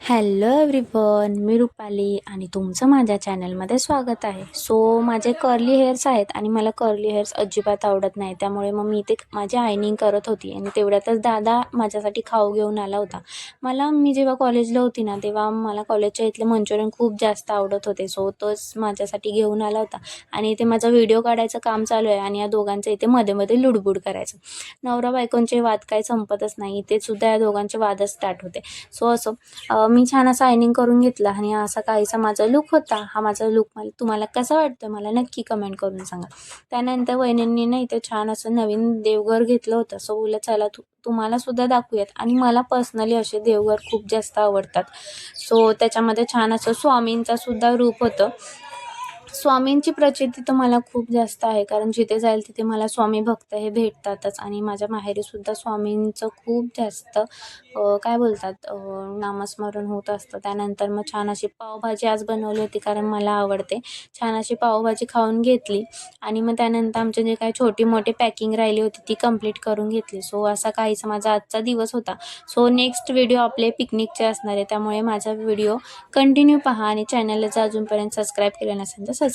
Hello everyone, मी रुपाली आणि तुमचं माझ्या चॅनलमध्ये स्वागत आहे. सो माझे कर्ली हेअर्स आहेत आणि मला कर्ली हेअर्स अजिबात आवडत नाही. त्यामुळे मग मी ते माझी आयनिंग करत होती आणि तेवढ्यातच दादा माझ्यासाठी खाऊ घेऊन आला होता. मी जेव्हा कॉलेजला होती ना, तेव्हा मला कॉलेजच्या इथले मंचुरियन खूप जास्त आवडत होते. सो तोच माझ्यासाठी घेऊन आला होता आणि इथे माझा व्हिडिओ काढायचं काम चालू आहे आणि या दोघांचं इथे मध्ये मध्ये लुडबुड करायचं. नवरा बायकोंचे वाद काही संपतच नाही. इथे सुद्धा या दोघांचे वादच स्टार्ट होते. सो असं मी छान असं आयनिंग करून घेतलं आणि असा काहीसा माझा लुक होता. हा माझा लुक तुम्हाला कसा वाटतो मला नक्की कमेंट करून सांगा. त्यानंतर वहिनींनी ना इथे छान असं नवीन देवघर घेतलं होतं. सो बोललं चला तुम्हाला सुद्धा दाखवूयात आणि मला पर्सनली असे देवघर खूप जास्त आवडतात. सो त्याच्यामध्ये छान असं स्वामींचा सुद्धा रूप होतं. स्वामींची प्रचिती तर मला खूप जास्त आहे, कारण जिथे जाईल तिथे मला स्वामी भक्त हे भेटतातच आणि माझ्या माहेरीसुद्धा स्वामींचं खूप जास्त काय बोलतात नामस्मरण होत असतं. त्यानंतर मग छान अशी पावभाजी आज बनवली होती, कारण मला आवडते. छान अशी पावभाजी खाऊन घेतली आणि मग त्यानंतर आमचे जे काही छोटी मोठी पॅकिंग राहिली होती ती कंप्लीट करून घेतली. सो असा काहीसा माझा आजचा दिवस होता. सो नेक्स्ट व्हिडिओ आपले पिकनिकचे असणार आहे, त्यामुळे माझा व्हिडिओ कंटिन्यू पहा आणि चॅनलला जर अजूनपर्यंत सबस्क्राईब केलं नसेल तर सबस्क्राईब